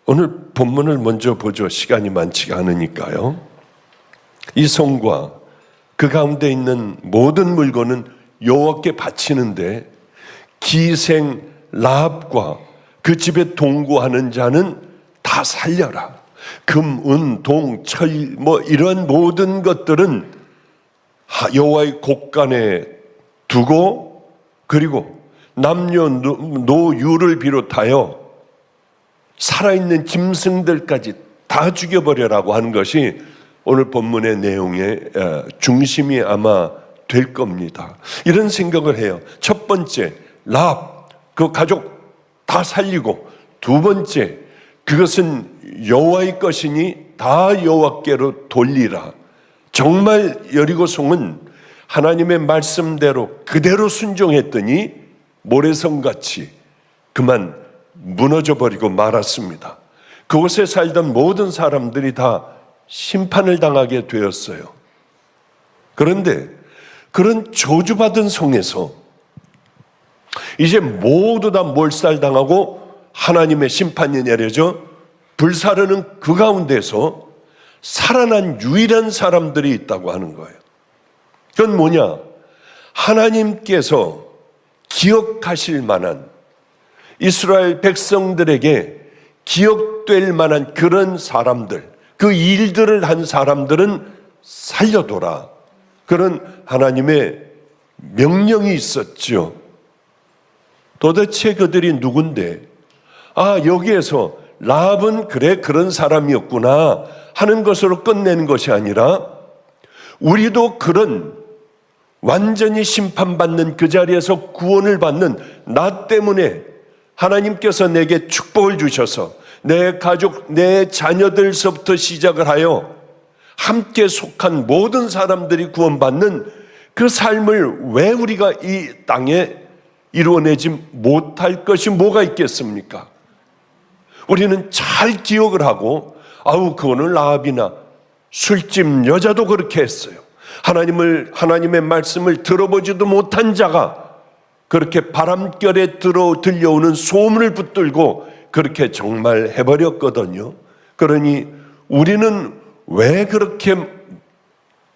오늘 본문을 먼저 보죠. 시간이 많지가 않으니까요. 이 성과 그 가운데 있는 모든 물건은 여호와께 바치는데 기생 라합과 그 집에 동거하는 자는 다 살려라. 금, 은, 동, 철 이런 모든 것들은 여호와의 곳간에 두고 그리고 남녀노유를 비롯하여 살아있는 짐승들까지 다 죽여버려라고 하는 것이 오늘 본문의 내용의 중심이 아마 될 겁니다. 이런 생각을 해요. 첫 번째, 라합 그 가족 다 살리고, 두 번째, 그것은 여호와의 것이니 다 여호와께로 돌리라. 정말 여리고성은 하나님의 말씀대로 그대로 순종했더니 모래성같이 그만 무너져버리고 말았습니다. 그곳에 살던 모든 사람들이 다 심판을 당하게 되었어요. 그런데 그런 저주받은 성에서 이제 모두 다 몰살당하고 하나님의 심판이 내려져 불사르는 그 가운데서 살아난 유일한 사람들이 있다고 하는 거예요. 그건 뭐냐? 하나님께서 기억하실 만한, 이스라엘 백성들에게 기억될 만한 그런 사람들, 그 일들을 한 사람들은 살려둬라. 그런 하나님의 명령이 있었죠. 도대체 그들이 누군데? 여기에서 라합은 그래 그런 사람이었구나 하는 것으로 끝내는 것이 아니라 우리도 그런 완전히 심판받는 그 자리에서 구원을 받는 나 때문에 하나님께서 내게 축복을 주셔서 내 가족, 내 자녀들서부터 시작을 하여 함께 속한 모든 사람들이 구원받는 그 삶을 왜 우리가 이 땅에 이루어내지 못할 것이 뭐가 있겠습니까? 우리는 잘 기억을 하고 그거는 라합이나 술집 여자도 그렇게 했어요. 하나님의 말씀을 들어보지도 못한 자가 그렇게 바람결에 들려오는 소문을 붙들고 그렇게 정말 해버렸거든요. 그러니 우리는 왜 그렇게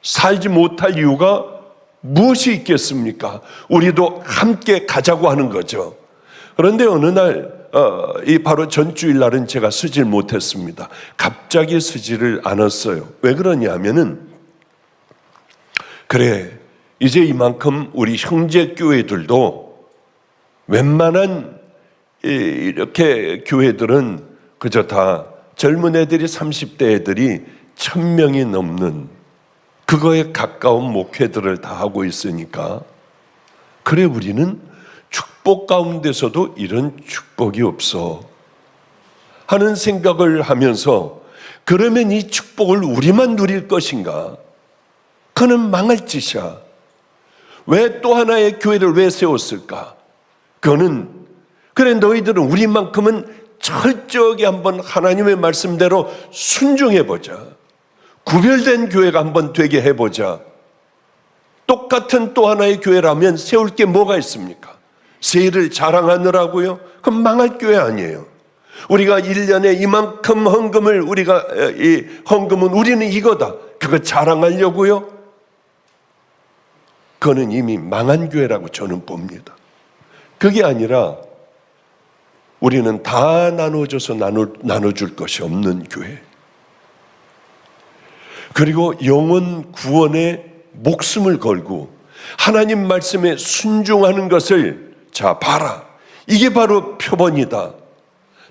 살지 못할 이유가 무엇이 있겠습니까? 우리도 함께 가자고 하는 거죠. 그런데 어느 날 바로 전주일 날은 제가 쓰질 못했습니다. 갑자기 쓰지를 않았어요. 왜 그러냐면은 그래 이제 이만큼 우리 형제 교회들도 웬만한 이렇게 교회들은 그저 다 젊은 애들이 30대 애들이 1000명이 넘는 그거에 가까운 목회들을 다 하고 있으니까 그래 우리는 축복 가운데서도 이런 축복이 없어 하는 생각을 하면서 그러면 이 축복을 우리만 누릴 것인가? 그는 망할 짓이야. 왜 또 하나의 교회를 왜 세웠을까? 그거는 그래 너희들은 우리만큼은 철저하게 한번 하나님의 말씀대로 순종해보자. 구별된 교회가 한번 되게 해보자. 똑같은 또 하나의 교회라면 세울 게 뭐가 있습니까? 세일을 자랑하느라고요? 그럼 망할 교회 아니에요. 우리가 1년에 이만큼 헌금을 이 헌금은 우리는 이거다. 그거 자랑하려고요? 그거는 이미 망한 교회라고 저는 봅니다. 그게 아니라 우리는 다 나눠줘서 나눠줄 것이 없는 교회. 그리고 영혼 구원에 목숨을 걸고 하나님 말씀에 순종하는 것을 자 봐라. 이게 바로 표본이다.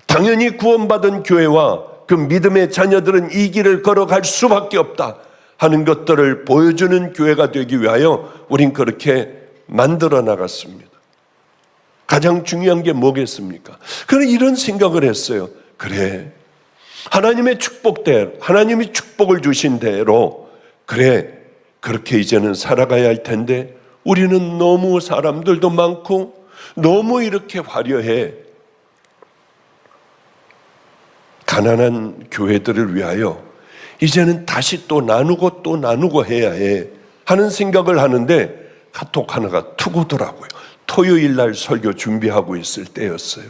당연히 구원받은 교회와 그 믿음의 자녀들은 이 길을 걸어갈 수밖에 없다 하는 것들을 보여주는 교회가 되기 위하여 우린 그렇게 만들어 나갔습니다. 가장 중요한 게 뭐겠습니까? 그런 이런 생각을 했어요. 그래 하나님의 축복대로 하나님이 축복을 주신 대로 그래 그렇게 이제는 살아가야 할 텐데 우리는 너무 사람들도 많고 너무 이렇게 화려해 가난한 교회들을 위하여 이제는 다시 또 나누고 해야 해 하는 생각을 하는데 카톡 하나가 툭 오더라고요. 토요일 날 설교 준비하고 있을 때였어요.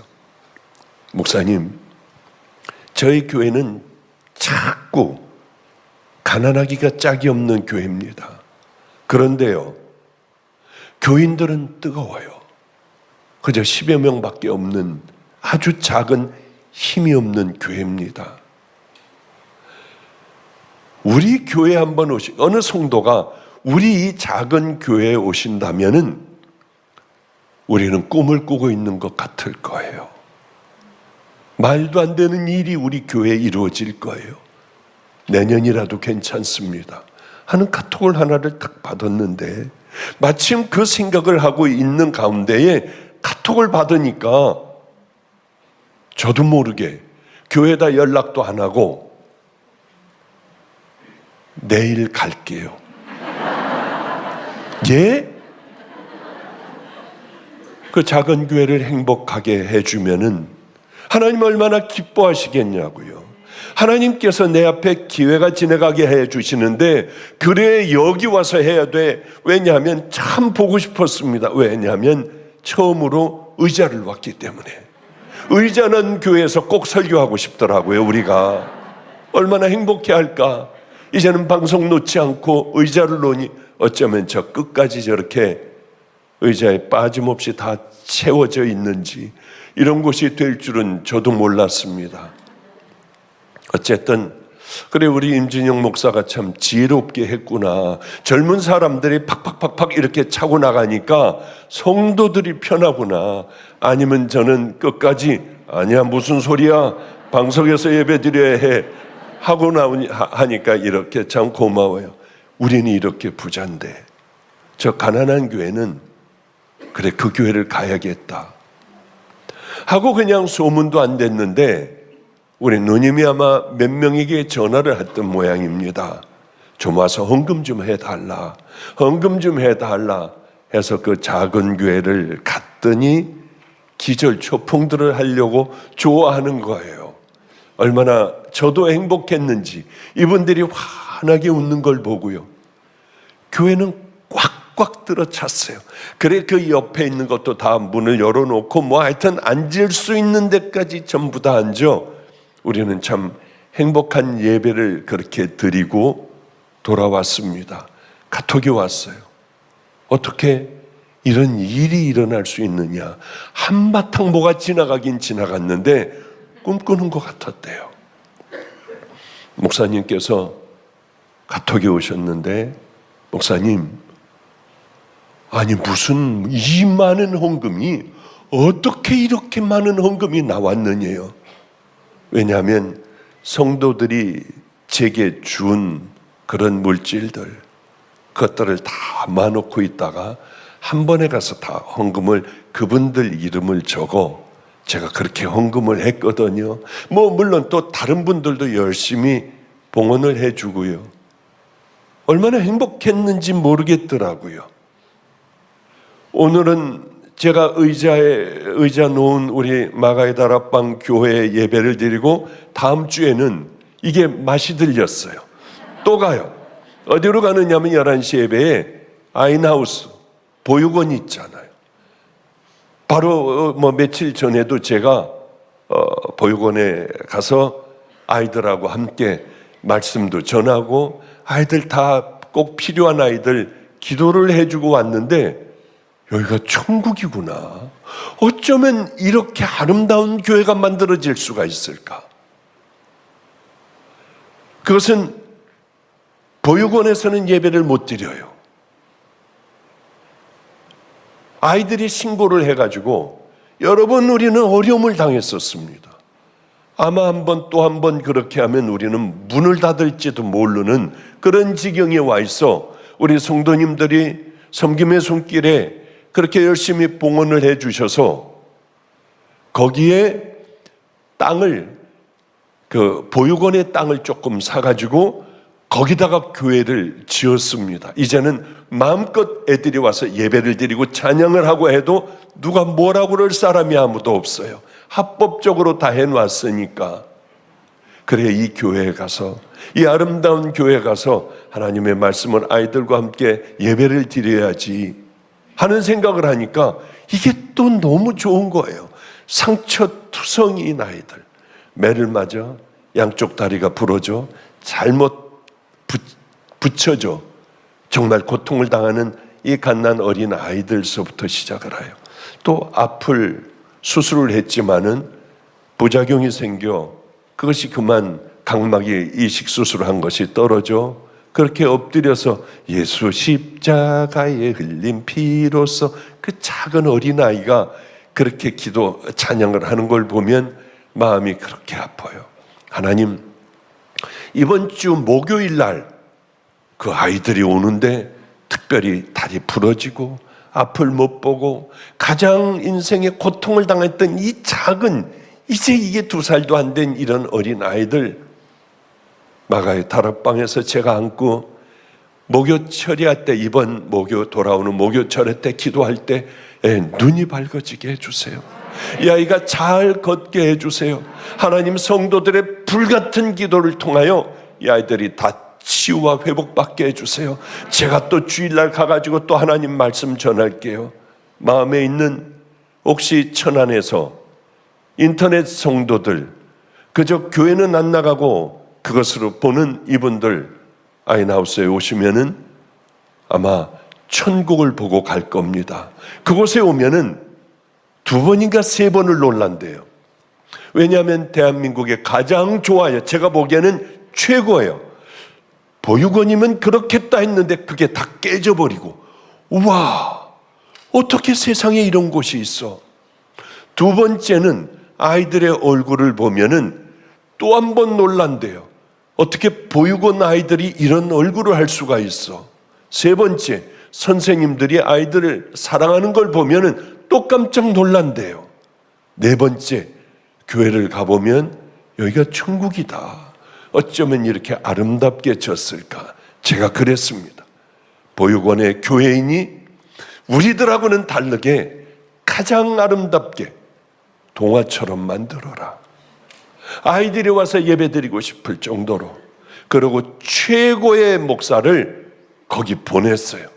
목사님 저희 교회는 자꾸 가난하기가 짝이 없는 교회입니다. 그런데요, 교인들은 뜨거워요. 그저 10여 명밖에 없는 아주 작은 힘이 없는 교회입니다. 우리 교회 한번 어느 성도가 우리 이 작은 교회에 오신다면은 우리는 꿈을 꾸고 있는 것 같을 거예요. 말도 안 되는 일이 우리 교회에 이루어질 거예요. 내년이라도 괜찮습니다 하는 카톡을 하나를 딱 받았는데, 마침 그 생각을 하고 있는 가운데에 카톡을 받으니까 저도 모르게 교회에다 연락도 안 하고 내일 갈게요. 예? 그 작은 교회를 행복하게 해주면은 하나님 얼마나 기뻐하시겠냐고요. 하나님께서 내 앞에 기회가 지나가게 해주시는데 그래 여기 와서 해야 돼. 왜냐하면 참 보고 싶었습니다. 왜냐하면 처음으로 의자를 왔기 때문에. 의자는 교회에서 꼭 설교하고 싶더라고요. 우리가 얼마나 행복해할까. 이제는 방송 놓지 않고 의자를 놓으니 어쩌면 저 끝까지 저렇게 의자에 빠짐없이 다 채워져 있는지 이런 곳이 될 줄은 저도 몰랐습니다. 어쨌든 그래 우리 임진영 목사가 참 지혜롭게 했구나. 젊은 사람들이 팍팍팍팍 이렇게 차고 나가니까 성도들이 편하구나. 아니면 저는 끝까지 아니야 무슨 소리야 방송에서 예배 드려야 해 하고 하니까 이렇게 참 고마워요. 우리는 이렇게 부자인데 저 가난한 교회는 그래 그 교회를 가야겠다 하고 그냥 소문도 안 됐는데 우리 누님이 아마 몇 명에게 전화를 했던 모양입니다. 좀 와서 헌금 좀 해달라, 헌금 좀 해달라 해서 그 작은 교회를 갔더니 기절초풍들을 하려고 좋아하는 거예요. 얼마나 저도 행복했는지 이분들이 환하게 웃는 걸 보고요. 교회는 꽉꽉 들어찼어요. 그래 그 옆에 있는 것도 다 문을 열어놓고 뭐 하여튼 앉을 수 있는 데까지 전부 다 앉아. 우리는 참 행복한 예배를 그렇게 드리고 돌아왔습니다. 카톡이 왔어요. 어떻게 이런 일이 일어날 수 있느냐. 한바탕 뭐가 지나가긴 지나갔는데 꿈꾸는 것 같았대요. 목사님께서 카톡이 오셨는데 목사님 아니 무슨 이 많은 헌금이 어떻게 이렇게 많은 헌금이 나왔느냐요. 왜냐하면 성도들이 제게 준 그런 물질들 그것들을 다 모아놓고 있다가 한 번에 가서 다 헌금을 그분들 이름을 적어 제가 그렇게 헌금을 했거든요. 뭐 물론 또 다른 분들도 열심히 봉헌을 해주고요. 얼마나 행복했는지 모르겠더라고요. 오늘은 제가 의자 놓은 우리 마가의 다락방 교회에 예배를 드리고 다음 주에는 이게 맛이 들렸어요. 또 가요. 어디로 가느냐면 11시 예배에 아인하우스 보육원 있잖아요. 바로 뭐 며칠 전에도 제가 보육원에 가서 아이들하고 함께 말씀도 전하고 아이들 다 꼭 필요한 아이들 기도를 해주고 왔는데 여기가 천국이구나. 어쩌면 이렇게 아름다운 교회가 만들어질 수가 있을까? 그것은 보육원에서는 예배를 못 드려요. 아이들이 신고를 해가지고 여러분 우리는 어려움을 당했었습니다. 아마 한 번 또 한 번 그렇게 하면 우리는 문을 닫을지도 모르는 그런 지경에 와 있어 우리 성도님들이 섬김의 손길에 그렇게 열심히 봉헌을 해 주셔서 거기에 땅을 그 보육원의 땅을 조금 사가지고 거기다가 교회를 지었습니다. 이제는 마음껏 애들이 와서 예배를 드리고 찬양을 하고 해도 누가 뭐라고 그럴 사람이 아무도 없어요. 합법적으로 다 해놨으니까. 그래 이 교회에 가서 이 아름다운 교회에 가서 하나님의 말씀을 아이들과 함께 예배를 드려야지 하는 생각을 하니까 이게 또 너무 좋은 거예요. 상처투성이인 아이들, 매를 맞아 양쪽 다리가 부러져 잘못 붙여져 정말 고통을 당하는 이 갓난 어린 아이들서부터 시작을 해요. 또 앞을 수술을 했지만은 부작용이 생겨 그것이 그만 각막이 이식 수술한 것이 떨어져 그렇게 엎드려서 예수 십자가에 흘린 피로써 그 작은 어린아이가 그렇게 기도 찬양을 하는 걸 보면 마음이 그렇게 아파요. 하나님, 이번 주 목요일 날 그 아이들이 오는데 특별히 다리 부러지고 앞을 못 보고 가장 인생에 고통을 당했던 이 작은 이제 이게 2살도 안 된 이런 어린 아이들 마가의 다락방에서 제가 안고 목요 처리할 때 이번 목요 돌아오는 목요 철회 때 기도할 때 눈이 밝아지게 해주세요. 이 아이가 잘 걷게 해주세요. 하나님 성도들의 불같은 기도를 통하여 이 아이들이 다 치유와 회복받게 해주세요. 제가 또 주일날 가가지고 또 하나님 말씀 전할게요. 마음에 있는 혹시 천안에서 인터넷 성도들 그저 교회는 안 나가고 그것으로 보는 이분들 아이나우스에 오시면은 아마 천국을 보고 갈 겁니다. 그곳에 오면은 2번인가 3번을 놀란대요. 왜냐하면 대한민국에 가장 좋아요. 제가 보기에는 최고예요. 보육원이면 그렇겠다 했는데 그게 다 깨져버리고 우와 어떻게 세상에 이런 곳이 있어. 2번째는 아이들의 얼굴을 보면은 또 한 번 놀란대요. 어떻게 보육원 아이들이 이런 얼굴을 할 수가 있어. 3번째, 선생님들이 아이들을 사랑하는 걸 보면은 또 깜짝 놀란대요. 4번째, 교회를 가보면 여기가 천국이다. 어쩌면 이렇게 아름답게 졌을까. 제가 그랬습니다. 보육원의 교회인이 우리들하고는 다르게 가장 아름답게 동화처럼 만들어라. 아이들이 와서 예배드리고 싶을 정도로. 그리고 최고의 목사를 거기 보냈어요.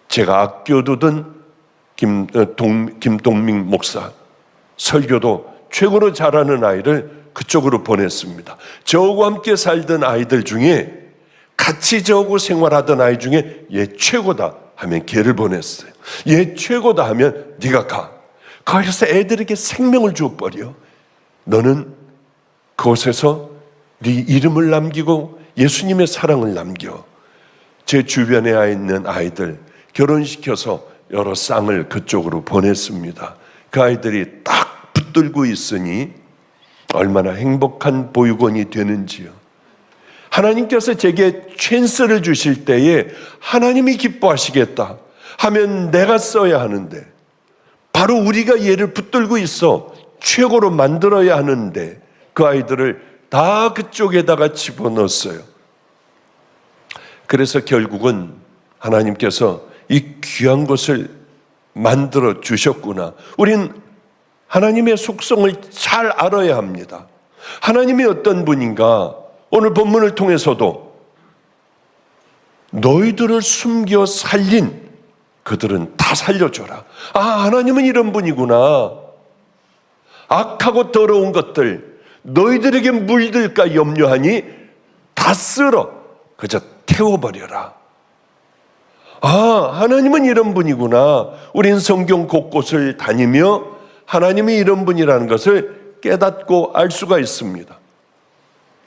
제가 아껴두던 김동민 목사, 설교도 최고로 잘하는 아이를 그쪽으로 보냈습니다. 저하고 함께 살던 아이들 중에 같이 저하고 생활하던 아이 중에 얘 최고다 하면 걔를 보냈어요. 얘 최고다 하면 네가 가. 거기서 애들에게 생명을 줘버려. 너는 그곳에서 네 이름을 남기고 예수님의 사랑을 남겨. 제 주변에 있는 아이들 결혼시켜서 여러 쌍을 그쪽으로 보냈습니다. 그 아이들이 딱 붙들고 있으니 얼마나 행복한 보육원이 되는지요. 하나님께서 제게 찬스를 주실 때에 하나님이 기뻐하시겠다 하면 내가 써야 하는데 바로 우리가 얘를 붙들고 있어 최고로 만들어야 하는데 그 아이들을 다 그쪽에다가 집어넣었어요. 그래서 결국은 하나님께서 이 귀한 것을 만들어 주셨구나. 우린 하나님의 속성을 잘 알아야 합니다. 하나님이 어떤 분인가? 오늘 본문을 통해서도 너희들을 숨겨 살린 그들은 다 살려줘라. 아, 하나님은 이런 분이구나. 악하고 더러운 것들 너희들에게 물들까 염려하니 다 쓸어 그저 태워버려라. 아, 하나님은 이런 분이구나. 우린 성경 곳곳을 다니며 하나님이 이런 분이라는 것을 깨닫고 알 수가 있습니다.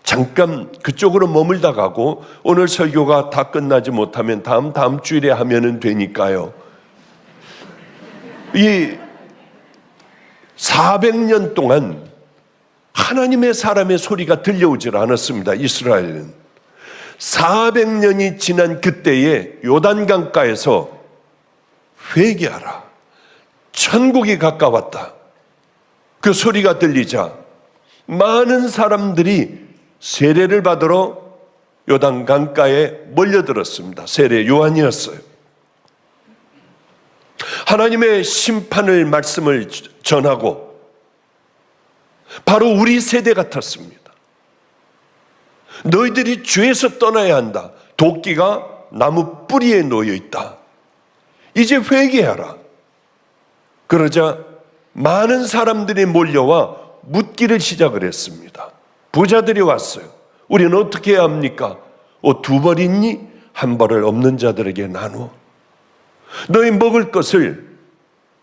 잠깐 그쪽으로 머물다 가고 오늘 설교가 다 끝나지 못하면 다음 주일에 하면은 되니까요. 이 400년 동안 하나님의 사람의 소리가 들려오질 않았습니다. 이스라엘은 400년이 지난 그때에 요단강가에서 회개하라. 천국이 가까웠다. 그 소리가 들리자 많은 사람들이 세례를 받으러 요단강가에 몰려들었습니다. 세례 요한이었어요. 하나님의 심판을 말씀을 전하고 바로 우리 세대 같았습니다. 너희들이 죄에서 떠나야 한다. 도끼가 나무 뿌리에 놓여 있다. 이제 회개하라. 그러자 많은 사람들이 몰려와 묻기를 시작을 했습니다. 부자들이 왔어요. 우리는 어떻게 해야 합니까? 옷 2벌 있니? 1벌을 없는 자들에게 나누어. 너희 먹을 것을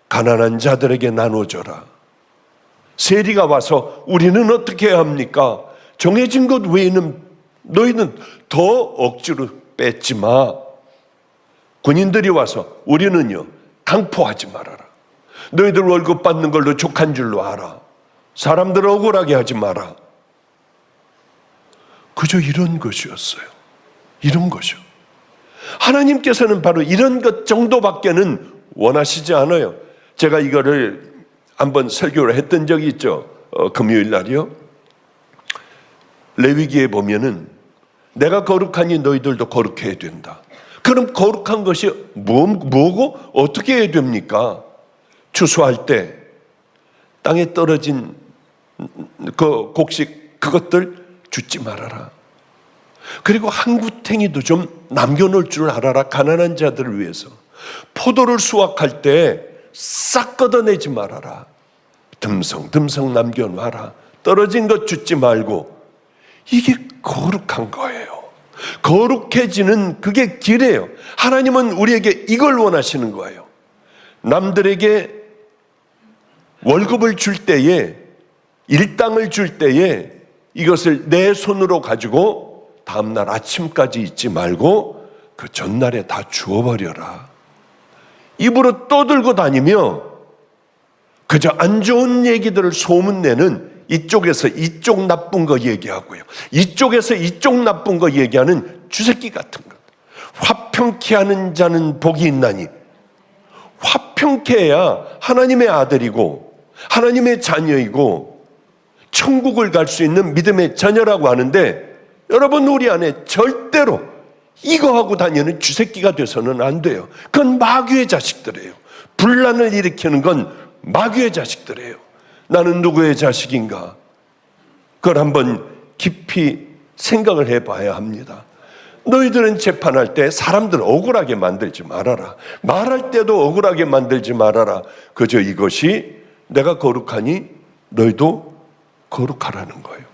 가난한 자들에게 나눠줘라. 세리가 와서 우리는 어떻게 해야 합니까? 정해진 것 외에는 너희는 더 억지로 뺏지 마. 군인들이 와서 우리는요, 강포하지 말아라. 너희들 월급 받는 걸로 족한 줄로 알아. 사람들을 억울하게 하지 마라. 그저 이런 것이었어요. 이런 것이요. 하나님께서는 바로 이런 것 정도밖에는 원하시지 않아요. 제가 이거를 한번 설교를 했던 적이 있죠. 금요일 날이요. 레위기에 보면은 내가 거룩하니 너희들도 거룩해야 된다. 그럼 거룩한 것이 뭐고 어떻게 해야 됩니까? 추수할 때 땅에 떨어진 그 곡식 그것들 줍지 말아라. 그리고 한 구탱이도 좀 남겨놓을 줄 알아라. 가난한 자들을 위해서. 포도를 수확할 때 싹 걷어내지 말아라. 듬성듬성 남겨놔라. 떨어진 것 줍지 말고. 이게 거룩한 거예요. 거룩해지는 그게 길이에요. 하나님은 우리에게 이걸 원하시는 거예요. 남들에게 월급을 줄 때에, 일당을 줄 때에 이것을 내 손으로 가지고 다음날 아침까지 잊지 말고 그 전날에 다 주워버려라. 입으로 떠들고 다니며 그저 안 좋은 얘기들을 소문내는 이쪽에서 이쪽 나쁜 거 얘기하고요. 이쪽에서 이쪽 나쁜 거 얘기하는 쥐새끼 같은 것. 화평케 하는 자는 복이 있나니. 화평케 해야 하나님의 아들이고 하나님의 자녀이고 천국을 갈 수 있는 믿음의 자녀라고 하는데, 여러분 우리 안에 절대로 이거 하고 다니는 쥐새끼가 돼서는 안 돼요. 그건 마귀의 자식들이에요. 분란을 일으키는 건 마귀의 자식들이에요. 나는 누구의 자식인가? 그걸 한번 깊이 생각을 해봐야 합니다. 너희들은 재판할 때 사람들 억울하게 만들지 말아라. 말할 때도 억울하게 만들지 말아라. 그저 이것이 내가 거룩하니 너희도 거룩하라는 거예요.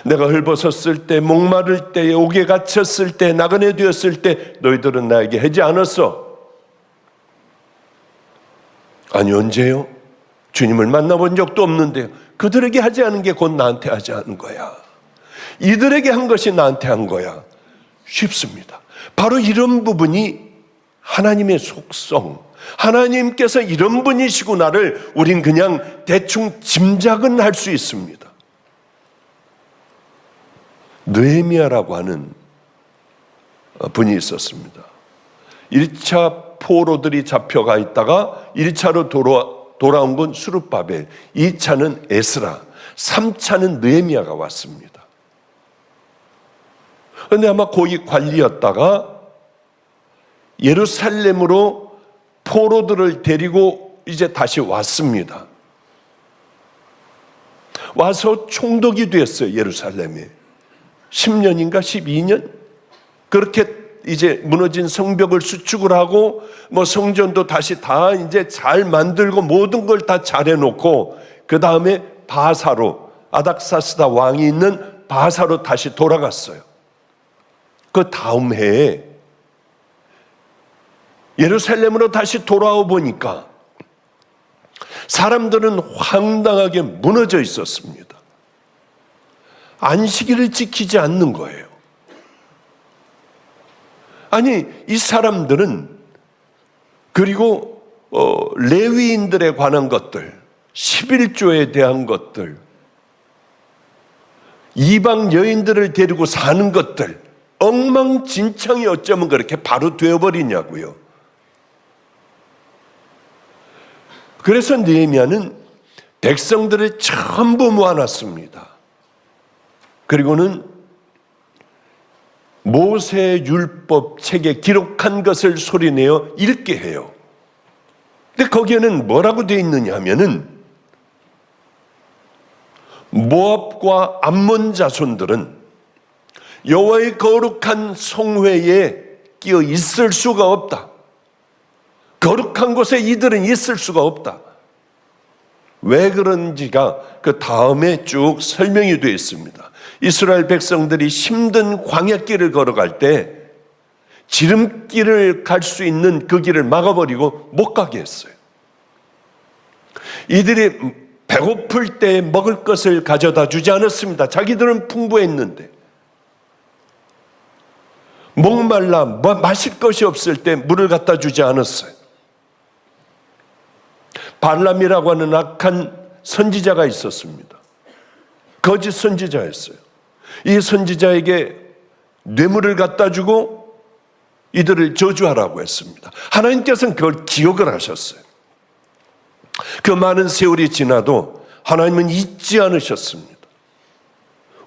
내가 헐벗었을 때, 목마를 때에, 옥에 갇혔을 때, 나그네 되었을 때 너희들은 나에게 하지 않았어. 아니, 언제요? 주님을 만나본 적도 없는데요. 그들에게 하지 않은 게 곧 나한테 하지 않은 거야. 이들에게 한 것이 나한테 한 거야. 쉽습니다. 바로 이런 부분이 하나님의 속성, 하나님께서 이런 분이시구나를 우린 그냥 대충 짐작은 할 수 있습니다. 느헤미야라고 하는 분이 있었습니다. 1차 포로들이 잡혀가 있다가 1차로 돌아온 건 수룹바벨, 2차는 에스라, 3차는 느헤미야가 왔습니다. 그런데 아마 고위 관리였다가 예루살렘으로 포로들을 데리고 이제 다시 왔습니다. 와서 총독이 됐어요. 예루살렘에 10년인가 12년? 그렇게 이제 무너진 성벽을 수축을 하고 뭐 성전도 다시 다 이제 잘 만들고 모든 걸 다 잘해놓고 그 다음에 바사로, 아닥사스다 왕이 있는 바사로 다시 돌아갔어요. 그 다음 해에 예루살렘으로 다시 돌아와 보니까 사람들은 황당하게 무너져 있었습니다. 안식일을 지키지 않는 거예요. 아니, 이 사람들은 그리고 레위인들에 관한 것들, 11조에 대한 것들, 이방 여인들을 데리고 사는 것들, 엉망진창이 어쩌면 그렇게 바로 되어버리냐고요. 그래서 느헤미야는 백성들을 전부 모아놨습니다. 그리고는 모세 율법 책에 기록한 것을 소리내어 읽게 해요. 근데 거기에는 뭐라고 되어 있느냐 하면은 모압과 암몬 자손들은 여호와의 거룩한 성회에 끼어 있을 수가 없다. 거룩한 곳에 이들은 있을 수가 없다. 왜 그런지가 그 다음에 쭉 설명이 되어 있습니다. 이스라엘 백성들이 힘든 광야길을 걸어갈 때 지름길을 갈 수 있는 그 길을 막아버리고 못 가게 했어요. 이들이 배고플 때 먹을 것을 가져다 주지 않았습니다. 자기들은 풍부했는데. 목말라 마실 것이 없을 때 물을 갖다 주지 않았어요. 발람이라고 하는 악한 선지자가 있었습니다. 거짓 선지자였어요. 이 선지자에게 뇌물을 갖다 주고 이들을 저주하라고 했습니다. 하나님께서는 그걸 기억을 하셨어요. 그 많은 세월이 지나도 하나님은 잊지 않으셨습니다.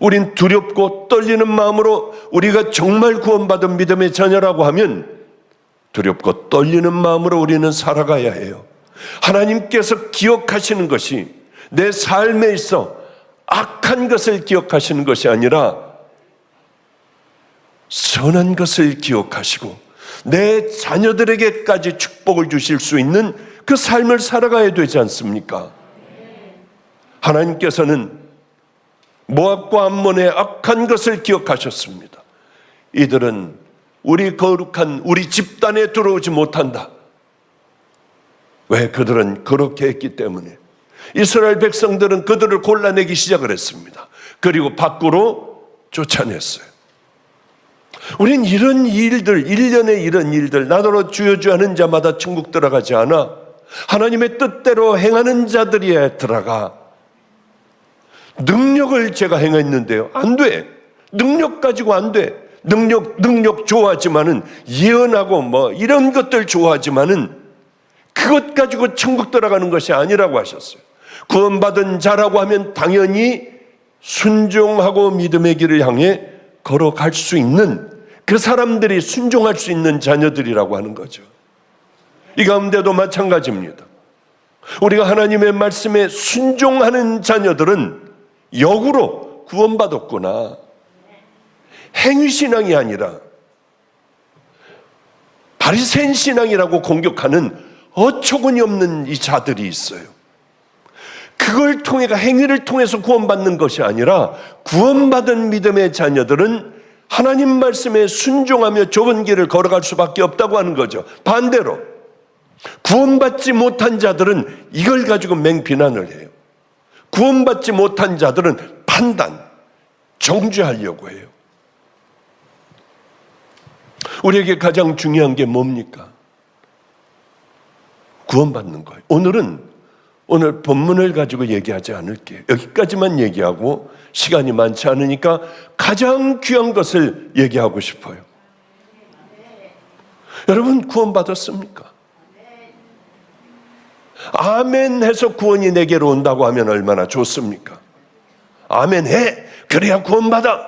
우린 두렵고 떨리는 마음으로 우리가 정말 구원받은 믿음의 자녀라고 하면 두렵고 떨리는 마음으로 우리는 살아가야 해요. 하나님께서 기억하시는 것이 내 삶에 있어 악한 것을 기억하시는 것이 아니라 선한 것을 기억하시고 내 자녀들에게까지 축복을 주실 수 있는 그 삶을 살아가야 되지 않습니까? 하나님께서는 모압과 암몬의 악한 것을 기억하셨습니다. 이들은 우리 거룩한 우리 집단에 들어오지 못한다. 왜? 그들은 그렇게 했기 때문에. 이스라엘 백성들은 그들을 골라내기 시작을 했습니다. 그리고 밖으로 쫓아냈어요. 우린 이런 일들, 1년에 이런 일들, 나더러 주여 주여 하는 자마다 천국 들어가지 않아. 하나님의 뜻대로 행하는 자들이야 들어가. 능력을 제가 행했는데요. 안 돼. 능력 가지고 안 돼. 능력 좋아하지만은 예언하고 이런 것들 좋아하지만은 그것 가지고 천국 들어가는 것이 아니라고 하셨어요. 구원받은 자라고 하면 당연히 순종하고 믿음의 길을 향해 걸어갈 수 있는 그 사람들이 순종할 수 있는 자녀들이라고 하는 거죠. 이 가운데도 마찬가지입니다. 우리가 하나님의 말씀에 순종하는 자녀들은 역으로 구원받았구나. 행위신앙이 아니라 바리새인 신앙이라고 공격하는 어처구니 없는 이 자들이 있어요. 그걸 통해가 행위를 통해서 구원받는 것이 아니라 구원받은 믿음의 자녀들은 하나님 말씀에 순종하며 좁은 길을 걸어갈 수밖에 없다고 하는 거죠. 반대로 구원받지 못한 자들은 이걸 가지고 맹비난을 해요. 구원받지 못한 자들은 판단, 정죄하려고 해요. 우리에게 가장 중요한 게 뭡니까? 구원받는 거예요. 오늘 본문을 가지고 얘기하지 않을게요. 여기까지만 얘기하고 시간이 많지 않으니까 가장 귀한 것을 얘기하고 싶어요. 여러분 구원받았습니까? 아멘 해서 구원이 내게로 온다고 하면 얼마나 좋습니까? 아멘 해! 그래야 구원받아!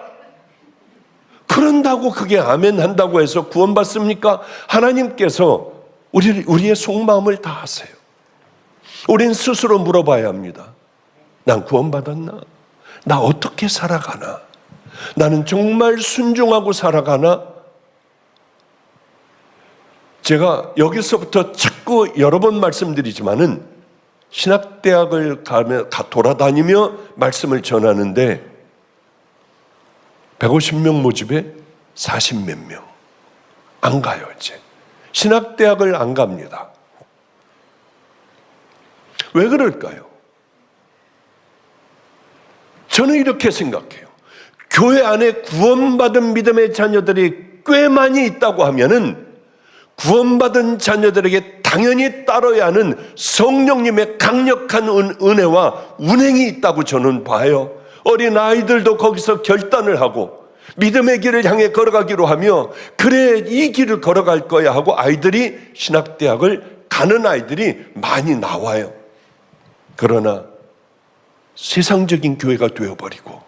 그런다고 그게 아멘 한다고 해서 구원받습니까? 하나님께서 우리의 속마음을 다 아세요. 우린 스스로 물어봐야 합니다. 난 구원받았나? 나 어떻게 살아가나? 나는 정말 순종하고 살아가나? 제가 여기서부터 자꾸 여러 번 말씀드리지만은 신학대학을 돌아다니며 말씀을 전하는데 150명 모집에 40몇 명. 안 가요, 이제. 신학대학을 안 갑니다. 왜 그럴까요? 저는 이렇게 생각해요. 교회 안에 구원받은 믿음의 자녀들이 꽤 많이 있다고 하면은 구원받은 자녀들에게 당연히 따라야 하는 성령님의 강력한 은혜와 운행이 있다고 저는 봐요. 어린 아이들도 거기서 결단을 하고 믿음의 길을 향해 걸어가기로 하며 그래 이 길을 걸어갈 거야 하고 아이들이 신학대학을 가는 아이들이 많이 나와요. 그러나 세상적인 교회가 되어버리고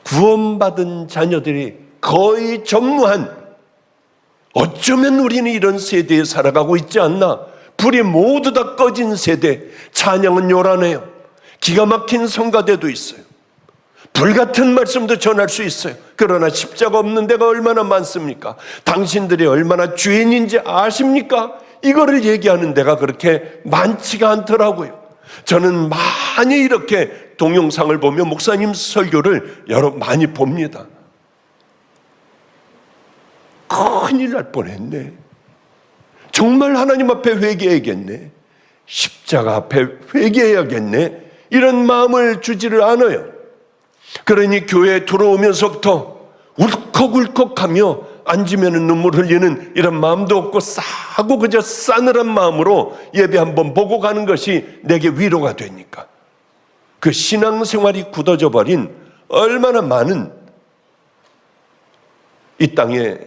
구원받은 자녀들이 거의 전무한 어쩌면 우리는 이런 세대에 살아가고 있지 않나. 불이 모두 다 꺼진 세대. 찬양은 요란해요. 기가 막힌 성가대도 있어요. 불같은 말씀도 전할 수 있어요. 그러나 십자가 없는 데가 얼마나 많습니까? 당신들이 얼마나 죄인인지 아십니까? 이거를 얘기하는 데가 그렇게 많지가 않더라고요. 저는 많이 이렇게 동영상을 보며 목사님 설교를 많이 봅니다. 큰일 날 뻔했네. 정말 하나님 앞에 회개해야겠네. 십자가 앞에 회개해야겠네. 이런 마음을 주지를 않아요. 그러니 교회에 들어오면서부터 울컥울컥하며 앉으면 눈물 흘리는 이런 마음도 없고 싸고 그저 싸늘한 마음으로 예배 한번 보고 가는 것이 내게 위로가 되니까 그 신앙생활이 굳어져 버린 얼마나 많은 이 땅에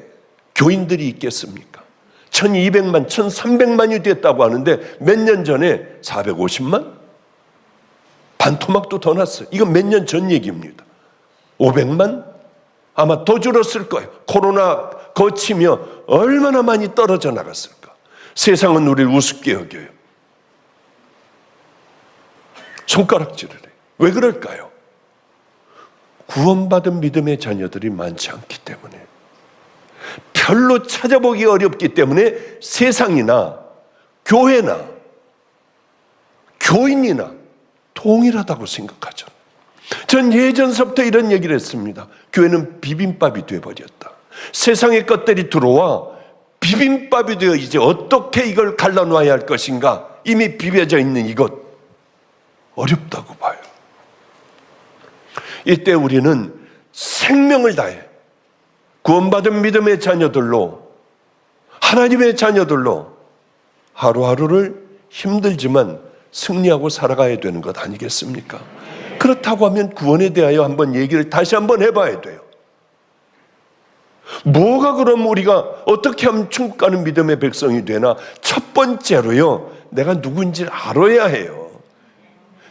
교인들이 있겠습니까? 1200만, 1300만이 됐다고 하는데 몇 년 전에 450만? 반토막도 더 났어요. 이건 몇 년 전 얘기입니다. 500만? 아마 더 줄었을 거예요. 코로나 거치며 얼마나 많이 떨어져 나갔을까. 세상은 우리를 우습게 여겨요. 손가락질을 해요. 왜 그럴까요? 구원받은 믿음의 자녀들이 많지 않기 때문에, 별로 찾아보기 어렵기 때문에 세상이나 교회나 교인이나 동일하다고 생각하죠. 전 예전서부터 이런 얘기를 했습니다. 교회는 비빔밥이 되어버렸다. 세상의 것들이 들어와 비빔밥이 되어 이제 어떻게 이걸 갈라놔야 할 것인가, 이미 비벼져 있는 이것 어렵다고 봐요. 이때 우리는 생명을 다해 구원받은 믿음의 자녀들로, 하나님의 자녀들로 하루하루를 힘들지만 승리하고 살아가야 되는 것 아니겠습니까? 그렇다고 하면 구원에 대하여 한번 얘기를 다시 한번 해봐야 돼요. 뭐가 그럼 우리가 어떻게 하면 천국 가는 믿음의 백성이 되나? 첫 번째로요, 내가 누구인지를 알아야 해요.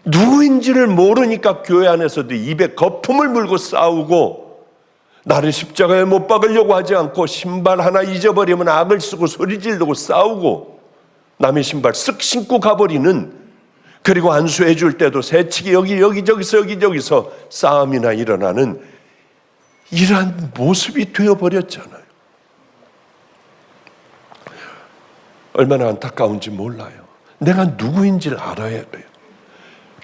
누구인지를 모르니까 교회 안에서도 입에 거품을 물고 싸우고, 나를 십자가에 못 박으려고 하지 않고 신발 하나 잊어버리면 악을 쓰고 소리 지르고 싸우고, 남의 신발 쓱 신고 가버리는, 그리고 안수해 줄 때도 새치기 여기저기서 싸움이나 일어나는 이러한 모습이 되어버렸잖아요. 얼마나 안타까운지 몰라요. 내가 누구인지를 알아야 돼요.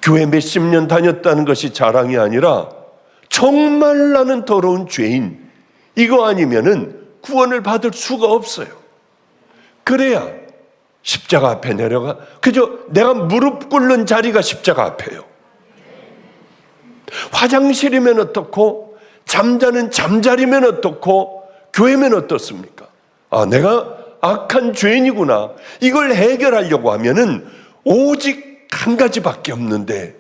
교회 몇십 년 다녔다는 것이 자랑이 아니라 정말 나는 더러운 죄인, 이거 아니면은 구원을 받을 수가 없어요. 그래야 십자가 앞에 내려가, 그저 내가 무릎 꿇는 자리가 십자가 앞에요. 화장실이면 어떻고, 잠자는 잠자리면 어떻고, 교회면 어떻습니까? 아, 내가 악한 죄인이구나. 이걸 해결하려고 하면은 오직 한 가지밖에 없는데,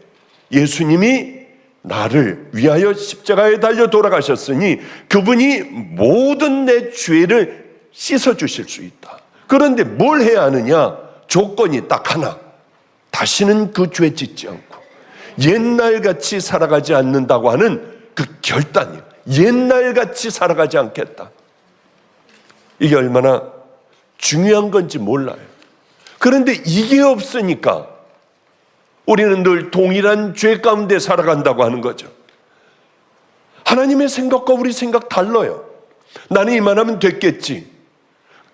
예수님이 나를 위하여 십자가에 달려 돌아가셨으니 그분이 모든 내 죄를 씻어주실 수 있다. 그런데 뭘 해야 하느냐? 조건이 딱 하나. 다시는 그 죄 짓지 않고 옛날같이 살아가지 않는다고 하는 그 결단이에요. 옛날같이 살아가지 않겠다. 이게 얼마나 중요한 건지 몰라요. 그런데 이게 없으니까 우리는 늘 동일한 죄 가운데 살아간다고 하는 거죠. 하나님의 생각과 우리 생각 달라요. 나는 이만하면 됐겠지.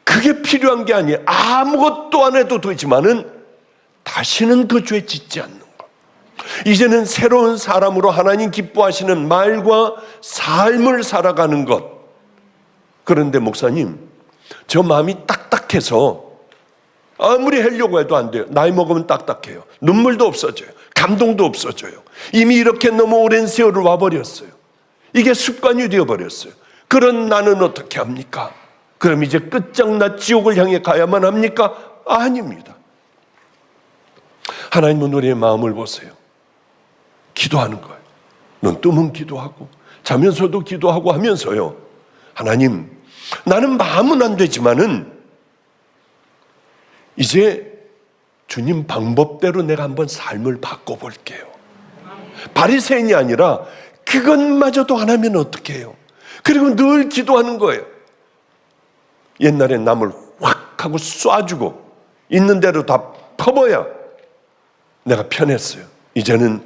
그게 필요한 게 아니에요. 아무것도 안 해도 되지만은 다시는 그 죄 짓지 않는 것. 이제는 새로운 사람으로 하나님 기뻐하시는 말과 삶을 살아가는 것. 그런데 목사님, 저 마음이 딱딱해서 아무리 하려고 해도 안 돼요. 나이 먹으면 딱딱해요. 눈물도 없어져요. 감동도 없어져요. 이미 이렇게 너무 오랜 세월을 와버렸어요. 이게 습관이 되어버렸어요. 그런 나는 어떻게 합니까? 그럼 이제 끝장나 지옥을 향해 가야만 합니까? 아닙니다. 하나님은 우리의 마음을 보세요. 기도하는 거예요. 눈 뜨면 기도하고 자면서도 기도하고 하면서요, 하나님, 나는 마음은 안 되지만은 이제 주님 방법대로 내가 한번 삶을 바꿔볼게요. 바리새인이 아니라 그것마저도 안 하면 어떻게 해요? 그리고 늘 기도하는 거예요. 옛날엔 남을 확 하고 쏴주고 있는 대로 다 퍼버야 내가 편했어요. 이제는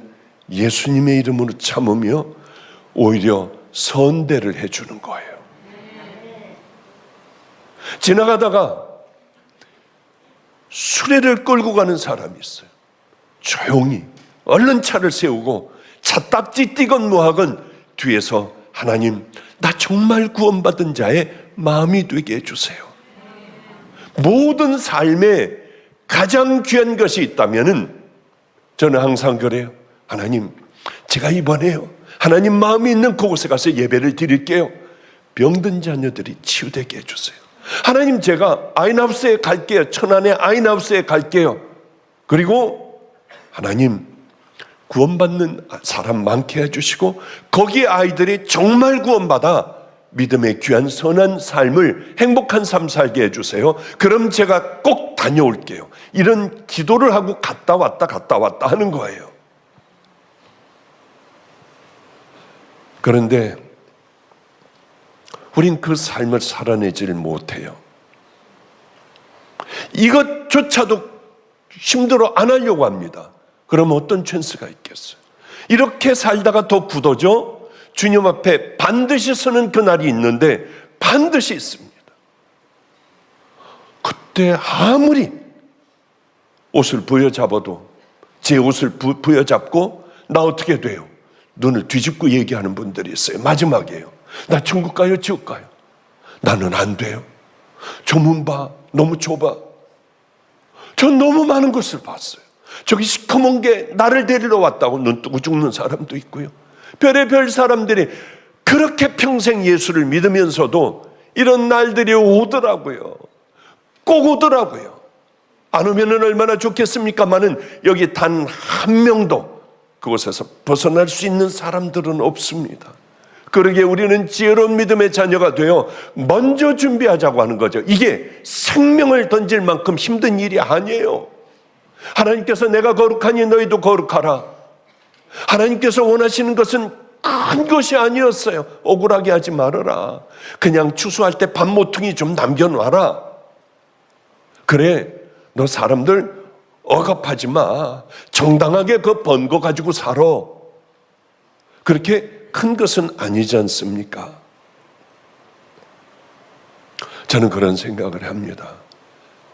예수님의 이름으로 참으며 오히려 선대를 해주는 거예요. 지나가다가 수레를 끌고 가는 사람이 있어요. 조용히 얼른 차를 세우고 차 딱지 띄건 뭐하건 뒤에서 하나님, 나 정말 구원받은 자의 마음이 되게 해주세요. 모든 삶에 가장 귀한 것이 있다면은 저는 항상 그래요. 하나님, 제가 이번에요, 하나님 마음이 있는 그곳에 가서 예배를 드릴게요. 병든 자녀들이 치유되게 해주세요. 하나님, 제가 아이나우스에 갈게요. 천안의 아이나우스에 갈게요. 그리고 하나님, 구원받는 사람 많게 해주시고 거기 아이들이 정말 구원받아 믿음의 귀한 선한 삶을, 행복한 삶 살게 해주세요. 그럼 제가 꼭 다녀올게요. 이런 기도를 하고 갔다 왔다 하는 거예요. 그런데 우린 그 삶을 살아내질 못해요. 이것조차도 힘들어 안 하려고 합니다. 그러면 어떤 찬스가 있겠어요? 이렇게 살다가 더 굳어져 주님 앞에 반드시 서는 그날이 있는데, 반드시 있습니다. 그때 아무리 옷을 부여잡아도, 제 옷을 부여잡고 나 어떻게 돼요? 눈을 뒤집고 얘기하는 분들이 있어요. 마지막이에요. 나 천국 가요? 지옥 가요? 나는 안 돼요. 저 문 봐. 너무 좁아. 전 너무 많은 것을 봤어요. 저기 시커먼 게 나를 데리러 왔다고 눈 뜨고 죽는 사람도 있고요. 별의별 사람들이 그렇게 평생 예수를 믿으면서도 이런 날들이 오더라고요. 꼭 오더라고요. 안 오면 얼마나 좋겠습니까마는 여기 단 한 명도 그곳에서 벗어날 수 있는 사람들은 없습니다. 그러기에 우리는 지혜로운 믿음의 자녀가 되어 먼저 준비하자고 하는 거죠. 이게 생명을 던질 만큼 힘든 일이 아니에요. 하나님께서 내가 거룩하니 너희도 거룩하라. 하나님께서 원하시는 것은 큰 것이 아니었어요. 억울하게 하지 말아라. 그냥 추수할 때 밥 모퉁이 좀 남겨놔라. 그래, 너 사람들 억압하지 마. 정당하게 그 번 거 가지고 살아. 그렇게 큰 것은 아니지 않습니까? 저는 그런 생각을 합니다.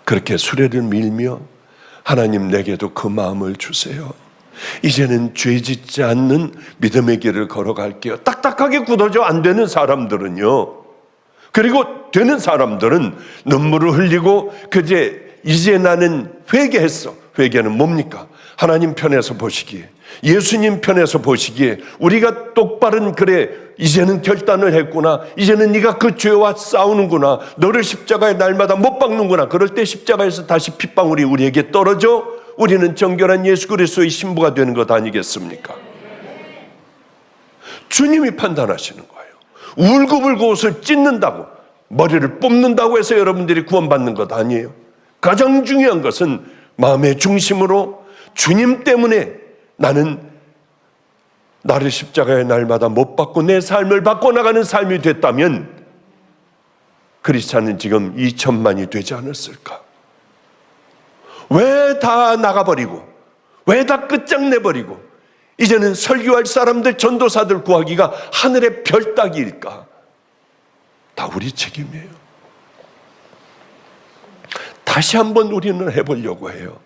그렇게 수레를 밀며 하나님, 내게도 그 마음을 주세요. 이제는 죄 짓지 않는 믿음의 길을 걸어갈게요. 딱딱하게 굳어져 안 되는 사람들은요, 그리고 되는 사람들은 눈물을 흘리고 이제 나는 회개했어. 회개는 뭡니까? 하나님 편에서 보시기에, 예수님 편에서 보시기에 우리가 똑바른, 그래 이제는 결단을 했구나. 이제는 네가 그 죄와 싸우는구나. 너를 십자가에 날마다 못 박는구나. 그럴 때 십자가에서 다시 핏방울이 우리에게 떨어져 우리는 정결한 예수 그리스도의 신부가 되는 것 아니겠습니까? 주님이 판단하시는 거예요. 울고불고 옷을 찢는다고, 머리를 뽑는다고 해서 여러분들이 구원받는 것 아니에요. 가장 중요한 것은 마음의 중심으로 주님 때문에 나는 나를 십자가의 날마다 못 박고 내 삶을 바꿔나가는 삶이 됐다면 크리스찬은 지금 2천만이 되지 않았을까? 왜 다 나가버리고, 왜 다 끝장내버리고 이제는 설교할 사람들, 전도사들 구하기가 하늘의 별 따기일까? 다 우리 책임이에요. 다시 한번 우리는 해보려고 해요.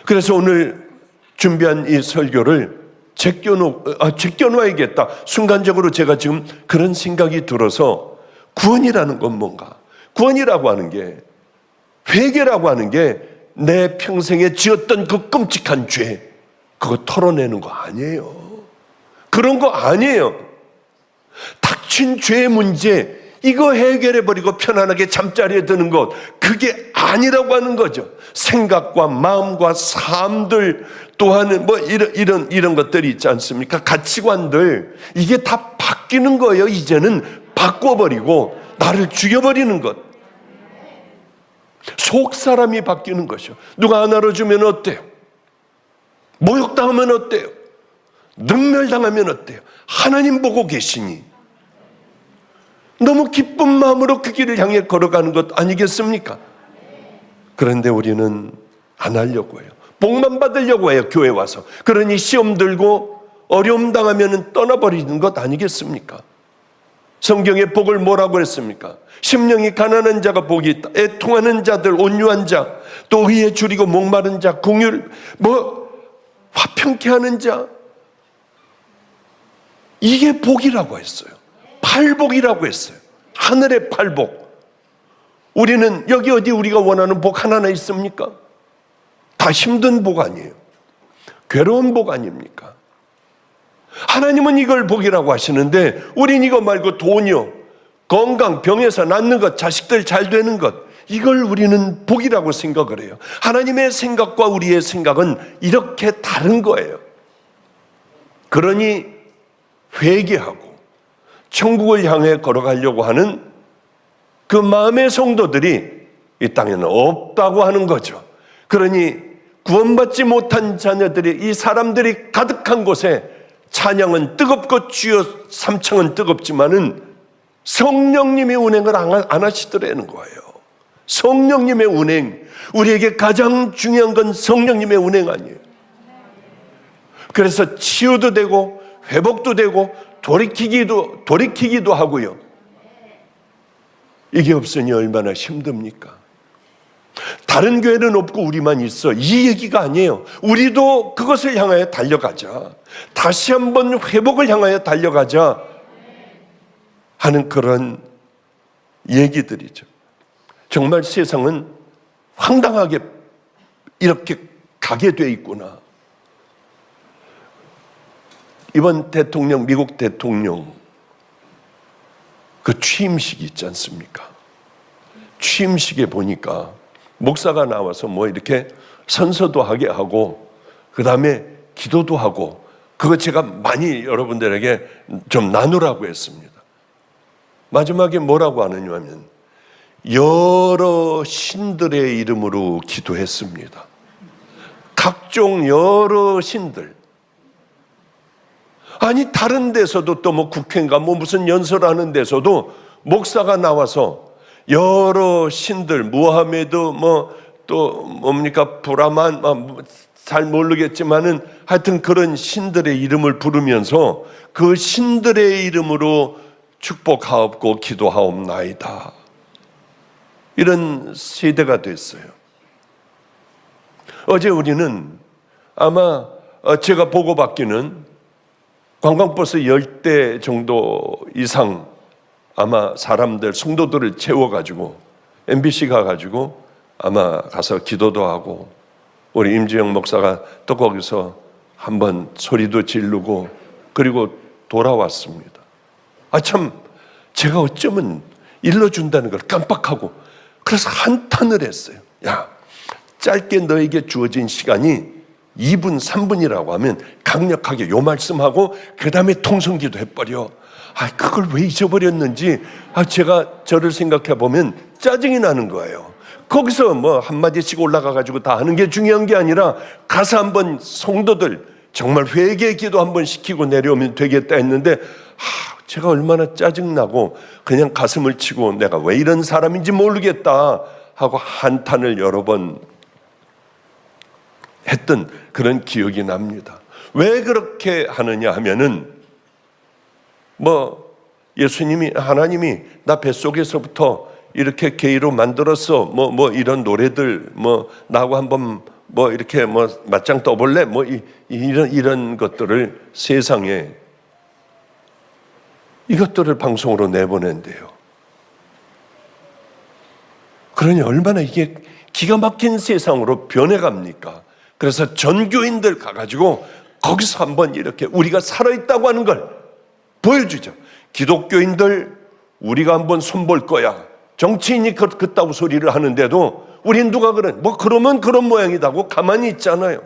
그래서 오늘 준비한 이 설교를 제껴놓아야겠다. 순간적으로 제가 지금 그런 생각이 들어서, 구원이라는 건 뭔가? 구원이라고 하는 게, 회개라고 하는 게 내 평생에 지었던 그 끔찍한 죄, 그거 털어내는 거 아니에요. 그런 거 아니에요. 닥친 죄의 문제, 이거 해결해버리고 편안하게 잠자리에 드는 것, 그게 아니라고 하는 거죠. 생각과 마음과 삶들, 또한 이런 것들이 있지 않습니까? 가치관들, 이게 다 바뀌는 거예요. 이제는 바꿔버리고 나를 죽여버리는 것. 속 사람이 바뀌는 것이요. 누가 안 알아주면 어때요? 모욕당하면 어때요? 능멸당하면 어때요? 하나님 보고 계시니 너무 기쁜 마음으로 그 길을 향해 걸어가는 것 아니겠습니까? 그런데 우리는 안 하려고 해요. 복만 받으려고 해요. 교회 와서. 그러니 시험 들고 어려움 당하면 떠나버리는 것 아니겠습니까? 성경의 복을 뭐라고 했습니까? 심령이 가난한 자가 복이 있다. 애통하는 자들, 온유한 자, 또 의에 줄이고 목마른 자, 긍휼, 화평케 하는 자. 이게 복이라고 했어요. 팔복이라고 했어요. 하늘의 팔복. 우리는 여기 어디 우리가 원하는 복 하나나 있습니까? 다 힘든 복 아니에요. 괴로운 복 아닙니까? 하나님은 이걸 복이라고 하시는데 우린 이거 말고 돈이요, 건강, 병에서 낫는 것, 자식들 잘 되는 것, 이걸 우리는 복이라고 생각을 해요. 하나님의 생각과 우리의 생각은 이렇게 다른 거예요. 그러니 회개하고 천국을 향해 걸어가려고 하는 그 마음의 성도들이 이 땅에는 없다고 하는 거죠. 그러니 구원받지 못한 자녀들이, 이 사람들이 가득한 곳에 찬양은 뜨겁고 주여 삼창은 뜨겁지만은 성령님의 운행을 안 하시더라는 거예요. 성령님의 운행, 우리에게 가장 중요한 건 성령님의 운행 아니에요. 그래서 치유도 되고 회복도 되고 돌이키기도 하고요. 이게 없으니 얼마나 힘듭니까? 다른 교회는 없고 우리만 있어, 이 얘기가 아니에요. 우리도 그것을 향하여 달려가자, 다시 한번 회복을 향하여 달려가자 하는 그런 얘기들이죠. 정말 세상은 황당하게 이렇게 가게 돼 있구나. 이번 대통령, 미국 대통령 그 취임식이 있지 않습니까? 취임식에 보니까 목사가 나와서 이렇게 선서도 하게 하고 그 다음에 기도도 하고, 그거 제가 많이 여러분들에게 좀 나누라고 했습니다. 마지막에 뭐라고 하느냐면 여러 신들의 이름으로 기도했습니다. 각종 여러 신들. 아니 다른 데서도 또 국회인가 무슨 연설하는 데서도 목사가 나와서 여러 신들, 무하메드 또 뭡니까 브라만 잘 모르겠지만은 하여튼 그런 신들의 이름을 부르면서 그 신들의 이름으로 축복하옵고 기도하옵나이다, 이런 세대가 됐어요. 어제 우리는 아마 제가 보고받기는 관광버스 10대 정도 이상 아마 사람들, 성도들을 채워가지고 MBC 가가지고 아마 가서 기도도 하고, 우리 임지영 목사가 또 거기서 한번 소리도 지르고 그리고 돌아왔습니다. 참 제가 어쩌면 일러준다는 걸 깜빡하고, 그래서 한탄을 했어요. 야, 짧게 너에게 주어진 시간이 2분, 3분이라고 하면 강력하게 요 말씀하고 그 다음에 통성기도 해버려. 그걸 왜 잊어버렸는지 제가 저를 생각해 보면 짜증이 나는 거예요. 거기서 한마디씩 올라가가지고 다 하는 게 중요한 게 아니라 가서 한번 성도들 정말 회개 기도 한번 시키고 내려오면 되겠다 했는데, 제가 얼마나 짜증나고 그냥 가슴을 치고 내가 왜 이런 사람인지 모르겠다 하고 한탄을 여러 번 했던 그런 기억이 납니다. 왜 그렇게 하느냐 하면은 예수님이, 하나님이 나 뱃속에서부터 이렇게 게이로 만들었어, 이런 노래들 나하고 한번 이렇게 맞짱 떠볼래, 이런 것들을 세상에 이것들을 방송으로 내보낸대요. 그러니 얼마나 이게 기가 막힌 세상으로 변해갑니까? 그래서 전교인들 가가지고 거기서 한번 이렇게 우리가 살아있다고 하는 걸 보여주죠. 기독교인들 우리가 한번 손볼 거야. 정치인이 그따구 소리를 하는데도 우린 누가 그러면 그런 모양이다고 가만히 있잖아요.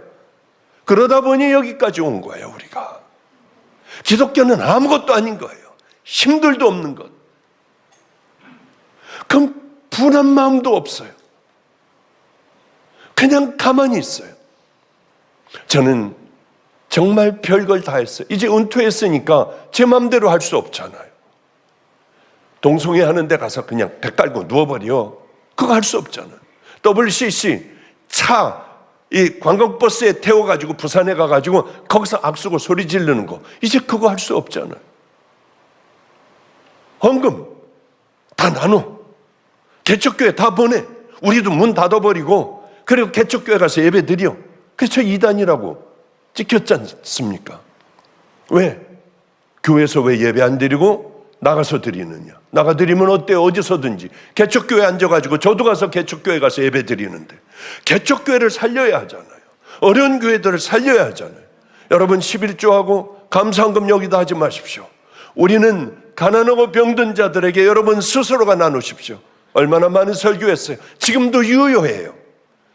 그러다 보니 여기까지 온 거예요, 우리가. 기독교는 아무것도 아닌 거예요. 힘들도 없는 것. 그럼 분한 마음도 없어요. 그냥 가만히 있어요. 저는 정말 별걸 다 했어요. 이제 은퇴했으니까 제 마음대로 할 수 없잖아요. 동성애 하는 데 가서 그냥 배 깔고 누워버려. 그거 할 수 없잖아요. WCC 이 관광버스에 태워가지고 부산에 가가지고 거기서 악수고 소리 지르는 거, 이제 그거 할 수 없잖아요. 헌금 다 나눠. 개척교회 다 보내. 우리도 문 닫아버리고 그리고 개척교회 가서 예배 드려. 그래서 이단이라고 찍혔지 않습니까? 왜? 교회에서 왜 예배 안 드리고 나가서 드리느냐? 나가 드리면 어때? 어디서든지. 개척교회 앉아가지고 저도 가서 개척교회 가서 예배 드리는데 개척교회를 살려야 하잖아요. 어려운 교회들을 살려야 하잖아요. 여러분 11조하고 감사헌금 여기다 하지 마십시오. 우리는 가난하고 병든 자들에게 여러분 스스로가 나누십시오. 얼마나 많은 설교했어요. 지금도 유효해요.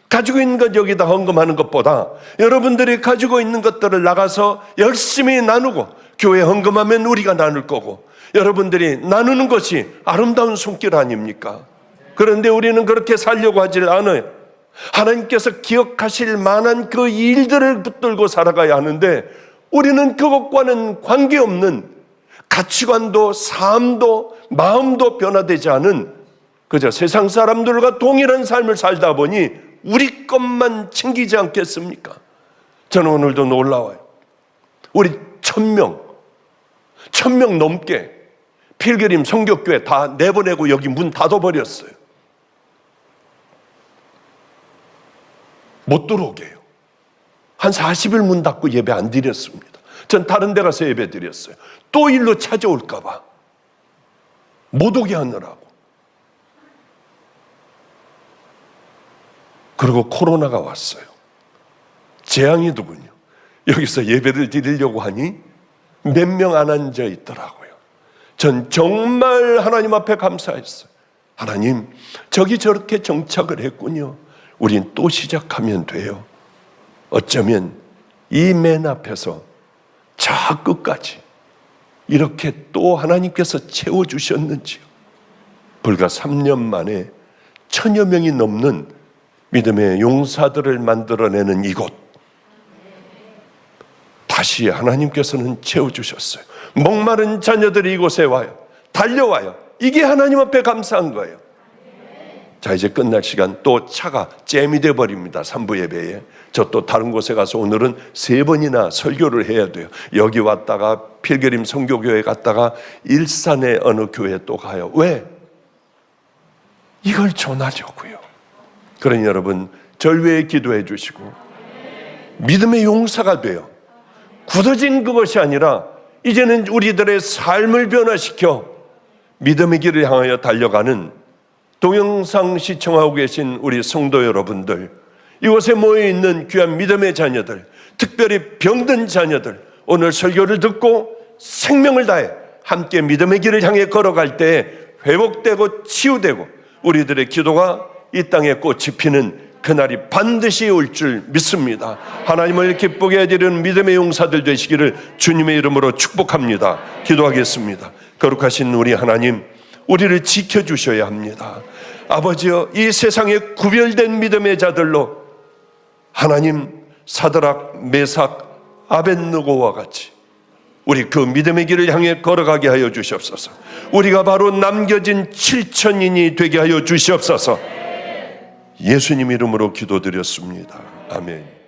가지고 있는 것 여기다 헌금하는 것보다 여러분들이 가지고 있는 것들을 나가서 열심히 나누고, 교회 헌금하면 우리가 나눌 거고 여러분들이 나누는 것이 아름다운 손길 아닙니까? 그런데 우리는 그렇게 살려고 하질 않아요. 하나님께서 기억하실 만한 그 일들을 붙들고 살아가야 하는데 우리는 그것과는 관계없는, 가치관도 삶도 마음도 변화되지 않은 그저 세상 사람들과 동일한 삶을 살다 보니 우리 것만 챙기지 않겠습니까? 저는 오늘도 놀라워요. 우리 1000명 넘게 필그림 성교교회 다 내보내고 여기 문 닫아버렸어요. 못 들어오게 해요. 한 40일 문 닫고 예배 안 드렸습니다. 전 다른 데 가서 예배 드렸어요. 또 일로 찾아올까 봐 못 오게 하느라고. 그리고 코로나가 왔어요. 재앙이더군요. 여기서 예배를 드리려고 하니 몇 명 안 앉아 있더라고요. 전 정말 하나님 앞에 감사했어요. 하나님, 저기 저렇게 정착을 했군요. 우린 또 시작하면 돼요. 어쩌면 이 맨 앞에서 저 끝까지 이렇게 또 하나님께서 채워주셨는지요. 불과 3년 만에 1000여 명이 넘는 믿음의 용사들을 만들어내는 이곳, 다시 하나님께서는 채워주셨어요. 목마른 자녀들이 이곳에 와요. 달려와요. 이게 하나님 앞에 감사한 거예요. 자, 이제 끝날 시간. 또 차가 잼이 돼버립니다. 3부 예배에. 저 또 다른 곳에 가서 오늘은 3번이나 설교를 해야 돼요. 여기 왔다가 필그림 성교교회 갔다가 일산의 어느 교회 또 가요. 왜? 이걸 전하려고요. 그러니 여러분 절외에 기도해 주시고 믿음의 용사가 돼요. 굳어진 그것이 아니라 이제는 우리들의 삶을 변화시켜 믿음의 길을 향하여 달려가는 동영상 시청하고 계신 우리 성도 여러분들, 이곳에 모여있는 귀한 믿음의 자녀들, 특별히 병든 자녀들, 오늘 설교를 듣고 생명을 다해 함께 믿음의 길을 향해 걸어갈 때 회복되고 치유되고 우리들의 기도가 이 땅에 꽃이 피는 그날이 반드시 올 줄 믿습니다. 하나님을 기쁘게 해드리는 믿음의 용사들 되시기를 주님의 이름으로 축복합니다. 기도하겠습니다. 거룩하신 우리 하나님, 우리를 지켜주셔야 합니다. 아버지여, 이 세상에 구별된 믿음의 자들로 하나님 사드락, 메삭, 아벳느고와 같이 우리 그 믿음의 길을 향해 걸어가게 하여 주시옵소서. 우리가 바로 남겨진 7000인이 되게 하여 주시옵소서. 예수님 이름으로 기도드렸습니다. 아멘.